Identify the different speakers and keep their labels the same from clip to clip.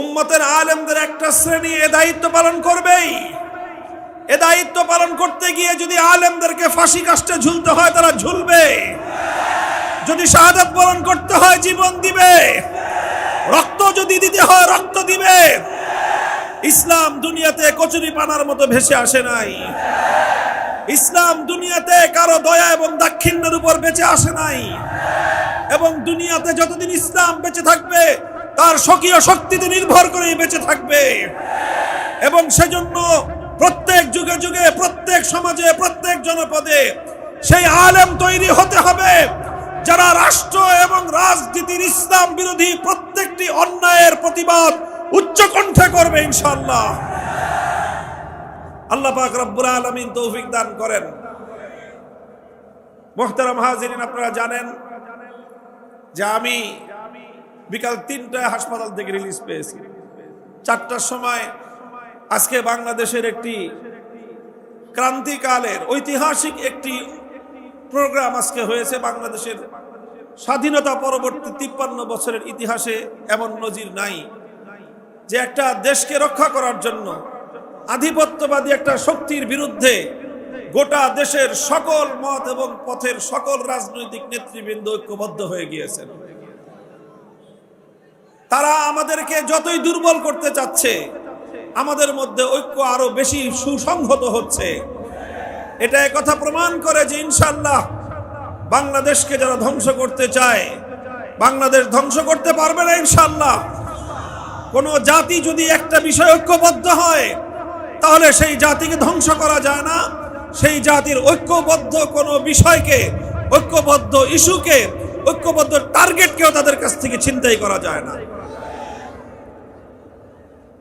Speaker 1: উম্মতের আলেমদের একটা শ্রেণী এ দায়িত্ব পালন করবেই। এ দায়িত্ব পালন করতে গিয়ে যদি আলেমদেরকে ফাঁসি কাস্টে ঝুলতে হয় তারা ঝুলবে, যদি শাহাদাত বরণ করতে হয় জীবন দিবে, রক্ত যদি দিতে হয় রক্ত দিবে। ইসলাম দুনিয়াতে কচুরি পানার মতো ভেসে আসে নাই। ইসলাম দুনিয়াতে কারো দয়া এবং দাক্ষিণ্যের উপর বেঁচে আসে নাই। এবং দুনিয়াতে যতদিন ইসলাম বেঁচে থাকবে তার স্বকীয় শক্তিতে নির্ভর করে বেঁচে থাকবে। এবং সেজন্য প্রত্যেক যুগে যুগে প্রত্যেক সমাজে প্রত্যেক জনপদে সেই আলেম তৈরি হতে হবে যারা রাষ্ট্র এবং রাজনীতির ইসলাম বিরোধী প্রত্যেকটি অন্যায়ের প্রতিবাদ উচ্চ কণ্ঠে করবে ইনশাআল্লাহ। আল্লাহ পাক রব্বুল আলামিন তৌফিক দান করেন। মুহতারাম হাজিরিন, আপনারা জানেন যে আমি বিকাল ৩টায় হাসপাতাল থেকে রিলিজ পেয়েছি। ৪টার সময় আজকে বাংলাদেশের একটি ক্রান্তিকালের ঐতিহাসিক একটি প্রোগ্রাম আজকে হয়েছে। বাংলাদেশের স্বাধীনতা পরবর্তী ৫৩ বছরের ইতিহাসে এমন নজির নাই যে একটা দেশকে রক্ষা করার জন্য আধিপত্যবাদী একটা শক্তির বিরুদ্ধে গোটা দেশের সকল মত এবং পথের সকল রাজনৈতিক নেতৃবৃন্দ ঐক্যবদ্ধ হয়ে গিয়েছেন। তারা আমাদেরকে যতই দুর্বল করতে চাচ্ছে, আমাদের মধ্যে ঐক্য আরো বেশি সুসংহত হচ্ছে। এটা একথা প্রমাণ করে যে ইনশাআল্লাহ বাংলাদেশকে যারা ধ্বংস করতে চায়, বাংলাদেশ ধ্বংস করতে পারবে না ইনশাআল্লাহ। কোন জাতি যদি একটা বিষয় ঐক্যবদ্ধ হয় তাহলে সেই জাতিকে ধ্বংস করা যায় না। সেই জাতির ঐক্যবদ্ধ কোন বিষয়কে, ঐক্যবদ্ধ ইস্যুকে, ঐক্যবদ্ধ টার্গেটকেও তাদের কাছ থেকে ছিনতাই করা যায় না।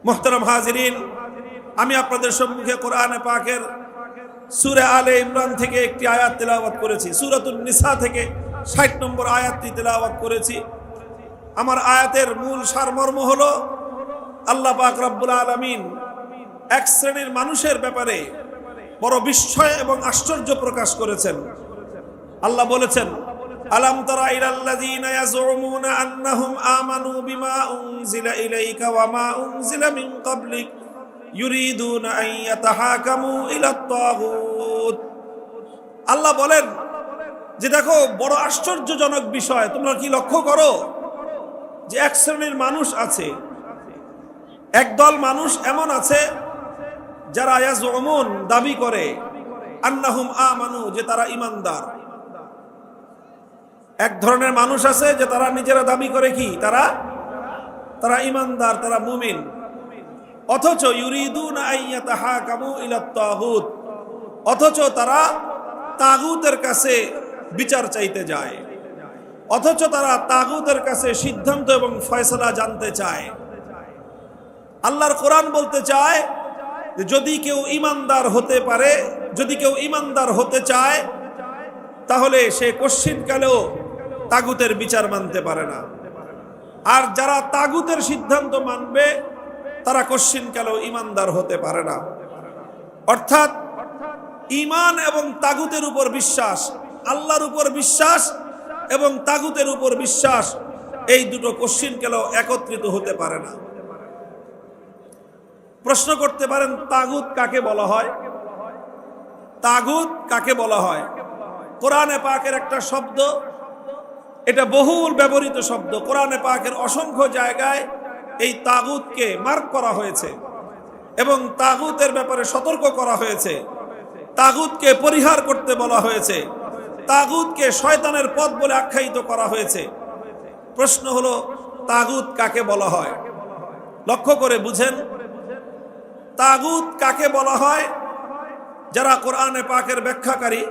Speaker 1: মুহতারাম হাজিরিন, আমি আপনাদের সম্মুখে কোরআনে পাকের সূরা আলে ইমরান থেকে একটি আয়াত তেলাওয়াত করেছি। সূরাতুন নিসা থেকে ৬০ নম্বর আয়াতটি তেলাওয়াত করেছি। আমার আয়াতের মূল সারমর্ম হলো আল্লাহ পাক রব্বুল আলামিন এক শ্রেণীর মানুষের ব্যাপারে বড় বিস্ময় এবং আশ্চর্য প্রকাশ করেছেন। আল্লাহ বলেছেন, আলাম তারা ইলাল্লাযীনা ইয়াজউমুনা আন্নাহুম আমানু বিমা উনজিলা ইলাইকা ওয়া মা উনজিলা মিন ক্বাবলিক ইউরিদুনা আন ইয়াতাহাকামু ইলাত তাগুত। আল্লাহ বলেন যে দেখো, বড় আশ্চর্যজনক বিষয়, তোমরা কি লক্ষ্য করো যে এক শ্রেণীর মানুষ আছে, একদল মানুষ এমন আছে যারা ইয়াজউমুন দাবি করে আন্নাহুম আমানু, যে তারা ঈমানদার। এক ধরনের মানুষ আছে যে তারা নিজেরা দাবি করে কি তারা ঈমানদার, তারা মুমিন, অথচ ইউরিদুনা আন ইয়াতাহাকামু ইলাত তাগুত, অথচ তারা তাগুতের কাছে বিচার চাইতে যায়, অথচ তারা তাগুতের কাছে সিদ্ধান্ত এবং ফয়সালা জানতে চায়। আল্লাহর কোরআন বলতে চায় যে যদি কেউ ঈমানদার হতে পারে, যদি কেউ ঈমানদার হতে চায়, তাহলে সে কশ্চিনকালেও তাগুতের বিচার মানতে পারে না। আর যারা তাগুতের সিদ্ধান্ত মানবে তারা কশ্চিনকালেও ঈমানদার হতে পারে না। অর্থাৎ ঈমান এবং তাগুতের উপর বিশ্বাস, আল্লাহর উপর বিশ্বাস এবং তাগুতের উপর বিশ্বাস, এই দুটো কশ্চিনকালেও একত্রিত হতে পারে না। প্রশ্ন করতে পারেন, তাগুত কাকে বলা হয়? তাগুত কাকে বলা হয়? কোরআনে পাকের একটা শব্দ, এটা বহুল ব্যবহৃত শব্দ। কোরআনে পাকের অসংখ্য জায়গায় এই তাগুতকে মার্ক করা হয়েছে এবং তাগুতের ব্যাপারে সতর্ক করা হয়েছে। তাগুতকে পরিহার করতে বলা হয়েছে, তাগুতকে শয়তানের পথ বলে আখ্যায়িত করা হয়েছে। প্রশ্ন হলো, তাগুত কাকে বলা হয়? লক্ষ্য করে বুঝেন, তাগুত কাকে বলা হয়? যারা কোরআনে পাকের ব্যাখ্যাকারী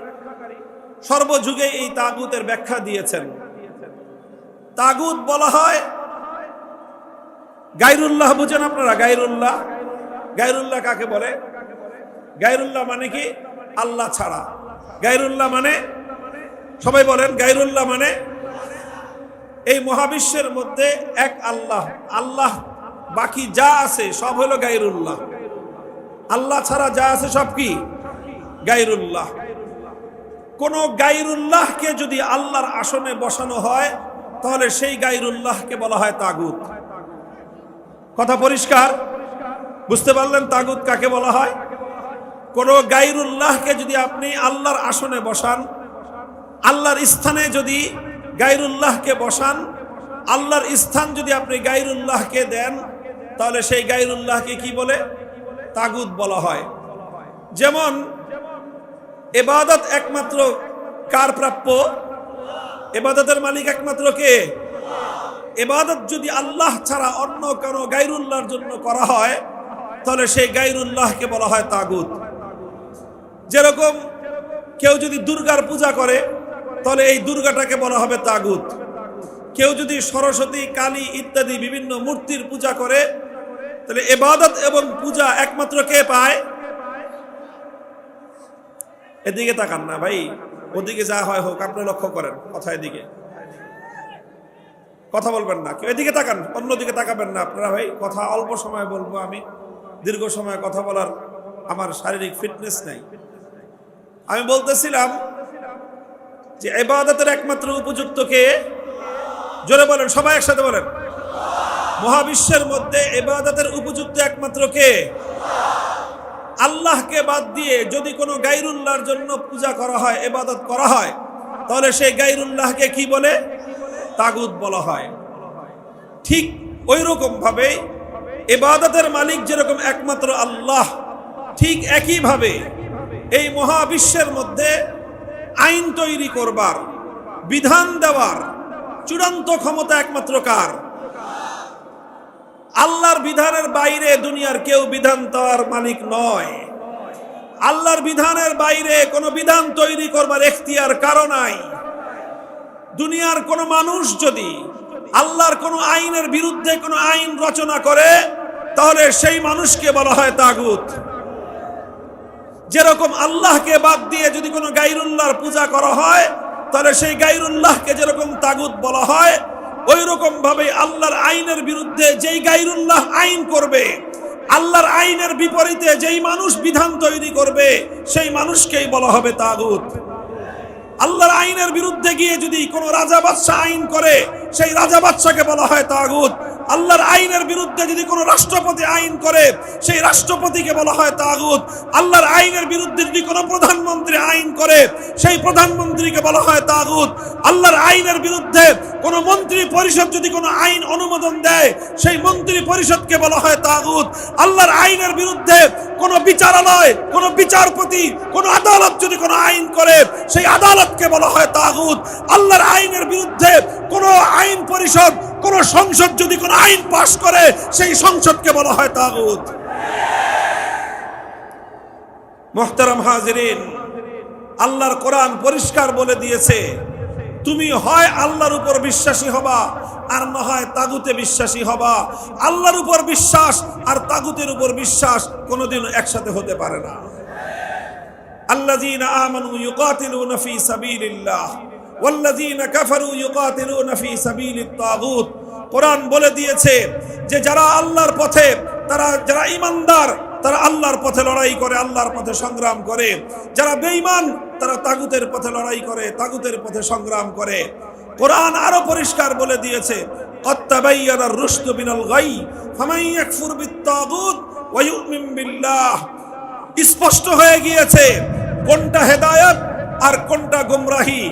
Speaker 1: সর্বযুগে এই তাগুতের ব্যাখ্যা দিয়েছেন। তাগুত বলা হয় গায়রুল্লাহ। বুঝেন আপনারা গায়রুল্লাহ? গায়রুল্লাহ কাকে বলে? গায়রুল্লাহ মানে কি? আল্লাহ ছাড়া। গায়রুল্লাহ মানে, সবাই বলেন, গায়রুল্লাহ মানে এই মহাবিশ্বের মধ্যে এক আল্লাহ, আল্লাহ বাকি যা আছে সব হলো গায়রুল্লাহ। আল্লাহ ছাড়া যা আছে সব কি? গায়রুল্লাহ। কোন গায়রুল্লাহকে যদি আল্লাহর আসনে বসানো হয় তাহলে সেই গায়রুল্লাহকে বলা হয় তাগুত। কথা পরিষ্কার? বুঝতে পারলেন তাগুত কাকে বলা হয়? কোন গায়রুল্লাহকে যদি আপনি আল্লাহর আসনে বসান, আল্লাহর স্থানে যদি গায়রুল্লাহকে বসান, আল্লাহর স্থান যদি আপনি গায়রুল্লাহকে দেন, তাহলে সেই গায়রুল্লাহকে কি বলে? তাগুত বলা হয়। যেমন ইবাদত একমাত্র কার প্রাপ্য? ইবাদতের মালিক একমাত্র কে? ইবাদত যদি আল্লাহ ছাড়া অন্য কোনো গায়রুল্লাহর জন্য করা হয়, তাহলে সেই গায়রুল্লাহকে বলা হয় তাগুত। যেরকম কেউ যদি দুর্গার পূজা করে, তাহলে এই দুর্গাটাকে বলা হবে তাগুত। কেউ যদি সরস্বতী, কালী ইত্যাদি বিভিন্ন মূর্তির পূজা করে, তাহলে ইবাদত এবং পূজা একমাত্র কে পায়? এদিকে তাকান না ভাই, ওদিকে যা হয় হোক, আপনি লক্ষ্য করেন কথা এদিকে, কথা বলবেন না, কেউ এদিকে তাকান, অন্যদিকে তাকাবেন না আপনারা ভাই। কথা অল্প সময় বলবো আমি, দীর্ঘ সময় কথা বলার আমার শারীরিক ফিটনেস নাই। আমি বলতেছিলাম যে ইবাদতের একমাত্র উপযুক্ত কে? জোরে বলেন, সবাই একসাথে বলেন। মহাবিশ্বের মধ্যে ইবাদতের উপযুক্ত একমাত্র কে? আল্লাহকে বাদ দিয়ে যদি কোনো গায়রুল্লাহর জন্য পূজা করা হয়, ইবাদত করা হয়, তাহলে সেই গায়রুল্লাহকে কি বলে? তাগুত বলা হয়। ঠিক ওই রকম ভাবে ইবাদতের মালিক যেরকম একমাত্র আল্লাহ, ঠিক একই ভাবে এই মহাবিশ্বের মধ্যে আইন তৈরি করবার, বিধান দেওয়ার চূড়ান্ত ক্ষমতা একমাত্র কার? আল্লাহর বিধানের বাইরে দুনিয়ার কেউ বিধান দেওয়ার মালিক নয়। আল্লাহর বিধানের বাইরে কোনো বিধান তৈরি করবার এখতিয়ার কারো নাই। দুনিয়ার কোনো মানুষ যদি আল্লাহর কোনো আইনের বিরুদ্ধে কোনো আইন রচনা করে, তাহলে সেই মানুষকে বলা হয় তাগুত। যেরকম আল্লাহকে বাদ দিয়ে যদি কোনো গায়রুল্লাহর পূজা করা হয়, তাহলে সেই গায়রুল্লাহকে যেরকম তাগুত বলা হয়, ওই রকম ভাবে আল্লাহর আইনের বিরুদ্ধে যেই গায়রুল্লাহ আইন করবে, আল্লাহর আইনের বিপরীতে যেই মানুষ বিধান তৈরি করবে, সেই মানুষকেই বলা হবে তাগুত। আল্লাহর আইনের বিরুদ্ধে গিয়ে যদি কোনো রাজা বাদশা আইন করে, সেই রাজা বাদশাকে বলা হয় তাগুত। আল্লাহর আইনের বিরুদ্ধে যদি কোনো রাষ্ট্রপতি আইন করে, সেই রাষ্ট্রপতিকে বলা হয় তাগুত। আল্লাহর আইনের বিরুদ্ধে যদি কোনো প্রধানমন্ত্রী আইন করে, সেই প্রধানমন্ত্রীকে বলা হয় তাগুত। আল্লাহর আইনের বিরুদ্ধে কোনো মন্ত্রী পরিষদ যদি কোনো আইন অনুমোদন দেয়, সেই মন্ত্রী পরিষদকে বলা হয় তাগুত। আল্লাহর আইনের বিরুদ্ধে কোনো বিচারালয়, কোনো বিচারপতি, কোনো আদালত যদি কোনো আইন করে, সেই আদালতকে বলা হয় তাগুত। আল্লাহর আইনের বিরুদ্ধে কোনো আইন পরিষদ, কোন সংসদ যদি কোন আইন পাশ করে, সেই সংসদকে বলা হয় তাগুত। মুহতারাম হাজিরিন, আল্লাহর কোরআন পরিষ্কার বলে দিয়েছে, তুমি হয় আল্লাহর উপর বিশ্বাসী হবা, আর না হয় তাগুতে বিশ্বাসী হবা। আল্লাহর উপর বিশ্বাস আর তাগুতের উপর বিশ্বাস কোনোদিন একসাথে হতে পারে না। আল্লাযীনা আমানু ইউকাতিলুনা ফী সাবিলিল্লাহ ওয়াল্লাযীনা কাফারু ইউকাতিলুনা ফী সাবিলিত তাগুত। কোরআন বলে দিয়েছে যে যারা আল্লাহর পথে, যারা ঈমানদার, তারা আল্লাহর পথে লড়াই করে, আল্লাহর পথে সংগ্রাম করে। যারা বেঈমান, তারা তাগুতের পথে লড়াই করে, তাগুতের পথে সংগ্রাম করে। কোরআন আরো পরিষ্কার বলে দিয়েছে, ক্বাদ তাবায়্যানার রুশদু মিনাল গাই ফামান ইয়াকফুর বিত-তাগুত ওয়া ইউমিন বিল্লাহ। স্পষ্ট হয়ে গিয়েছে কোনটা হেদায়েত আর কোনটা গোমরাহি,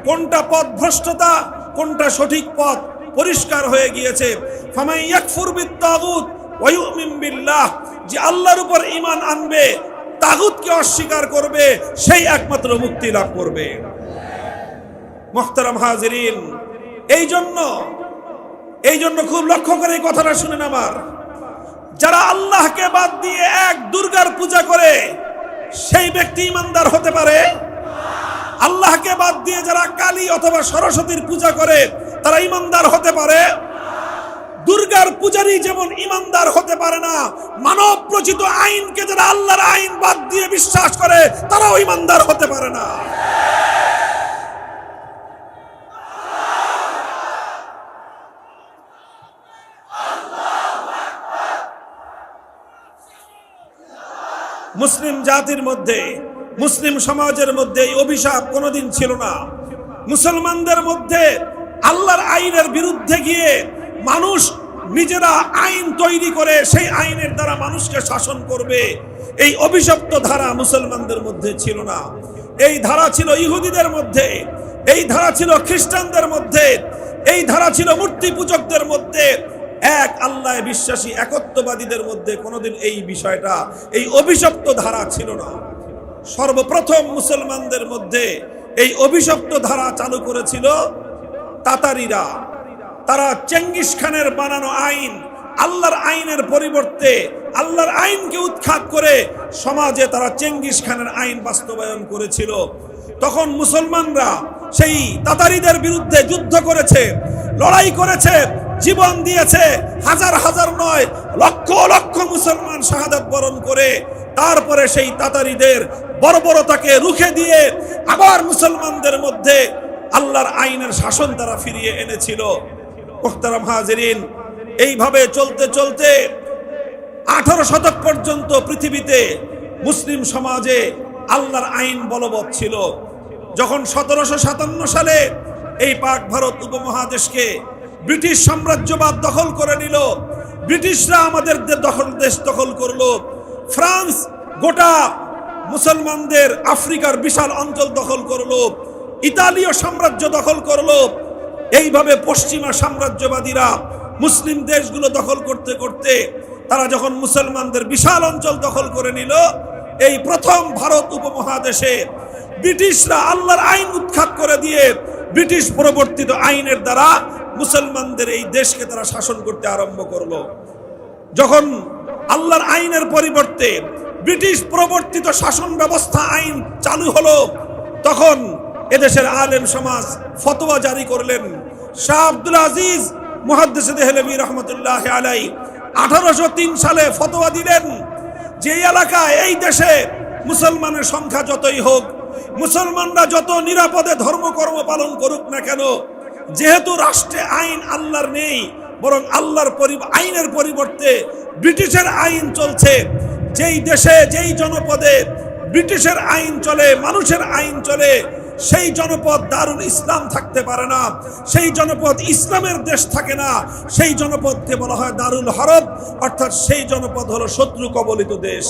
Speaker 1: কোনটা পথভ্রষ্টতা, কোনটা সঠিক পথ, পরিষ্কার হয়ে গিয়েছে। ফামান ইয়াকফুর বিত-তাগুত ওয়া ইউমিন বিল্লাহ, যে আল্লাহর উপর ঈমান আনবে, তাগুতকে অস্বীকার করবে, সেই একমাত্র মুক্তি লাভ করবে। মুহতারাম হাজিরিন, এই জন্য খুব লক্ষ্য করে এই কথাটা শুনেন আমার, যারা আল্লাহকে বাদ দিয়ে এক দুর্গার পূজা করে, সেই ব্যক্তি ঈমানদার হতে পারে? আল্লাহকে বাদ দিয়ে যারা কালী অথবা সরস্বতীর পূজা করে, তারা ঈমানদার হতে পারে? দুর্গার পূজারী যেমন ঈমানদার হতে পারে না, মানব রচিত আইনকে যারা আল্লাহর আইন বাদ দিয়ে বিশ্বাস করে, তারাও ঈমানদার হতে পারে না। মুসলিম জাতির মধ্যে, মুসলিম সমাজের মধ্যে এই অভিশাপ কোনোদিন ছিল না। মুসলমানদের মধ্যে আল্লাহর আইনের বিরুদ্ধে গিয়ে মানুষ নিজেরা আইন তৈরি করে সেই আইনের দ্বারা মানুষকে শাসন করবে, এই অভিশপ্ত ধারা মুসলমানদের মধ্যে ছিল না। এই ধারা ছিল ইহুদিদের মধ্যে, এই ধারা ছিল খ্রিস্টানদের মধ্যে, এই ধারা ছিল মূর্তি পূজকদের মধ্যে। এক আল্লাহ বিশ্বাসী একত্ববাদীদের মধ্যে কোনোদিন এই বিষয়টা, এই অভিশপ্ত ধারা ছিল না। সর্বপ্রথম মুসলমানদের মধ্যে এই অভিশপ্ত ধারা চালু করেছিল তাতারিরা। তারা চেঙ্গিস খানের বানানো আইন, আল্লাহর আইনের পরিবর্তে আল্লাহর আইনকে উৎখাত করে সমাজে তারা চেঙ্গিস খানের আইন বাস্তবায়ন করেছিল। তখন মুসলমানরা সেই তাতারিদের বিরুদ্ধে যুদ্ধ করেছে, লড়াই করেছে, জীবন দিয়েছে। হাজার হাজার নয়, লক্ষ লক্ষ মুসলমান শাহাদাত বরণ করে তারপরে সেই তাতারিদের বর্বরতাকে রুখে দিয়ে আবার মুসলমানদের মধ্যে আল্লাহর আইনের শাসন তারা ফিরিয়ে এনেছিল। মুহতারাম হাজিরিন, এইভাবে চলতে চলতে 18 শতক পর্যন্ত পৃথিবীতে মুসলিম সমাজে আল্লাহর আইন বলবৎ ছিল। যখন 1757 সালে এই পাক ভারত উপমহাদেশকে ব্রিটিশ সাম্রাজ্যবাদ দখল করে নিল, ব্রিটিশরা আমাদের দেশ দখল করলো, ফ্রান্স গোটা মুসলমানদের আফ্রিকার বিশাল অঞ্চল দখল করলো, ইতালীয় সাম্রাজ্য দখল করলো। এইভাবে পশ্চিমা সাম্রাজ্যবাদীরা মুসলিম দেশগুলো দখল করতে করতে তারা যখন মুসলমানদের বিশাল অঞ্চল দখল করে নিল, এই প্রথম ভারত উপমহাদেশে ব্রিটিশরা আল্লাহর আইন উৎখাত করে দিয়ে ব্রিটিশ প্রবর্তিত আইনের দ্বারা মুসলমানদের এই দেশকে তারা শাসন করতে আরম্ভ করলো। যখন আল্লাহর আইনের পরিবর্তে ব্রিটিশ প্রবর্তিত শাসন ব্যবস্থা আইন চালু হলো, তখন এদেশের আলেম সমাজ ফতোয়া জারি করলেন। শাহ আব্দুল আজিজ মুহাদ্দিস দেহলভী রহমতুল্লাহ আলাইহি 1803 সালে ফতোয়া দিলেন যে এলাকায়, এই দেশে মুসলমানের সংখ্যা যতই হোক, মুসলমানরা যত নিরাপদে ধর্মকর্ম পালন করুক না কেন, যেহেতু রাষ্ট্রে আইন আল্লাহর নেই, বরং আল্লাহর আইনের পরিবর্তে ব্রিটিশের আইন চলছে, যেই দেশে যেই জনপদে ব্রিটিশের আইন চলে, মানুষের আইন চলে, সেই জনপদ দারুল ইসলাম থাকতে পারে না, সেই জনপদ ইসলামের দেশ থাকে না, সেই জনপদকে বলা হয় দারুল হরব, অর্থাৎ সেই জনপদ হলো শত্রু কবলিত দেশ।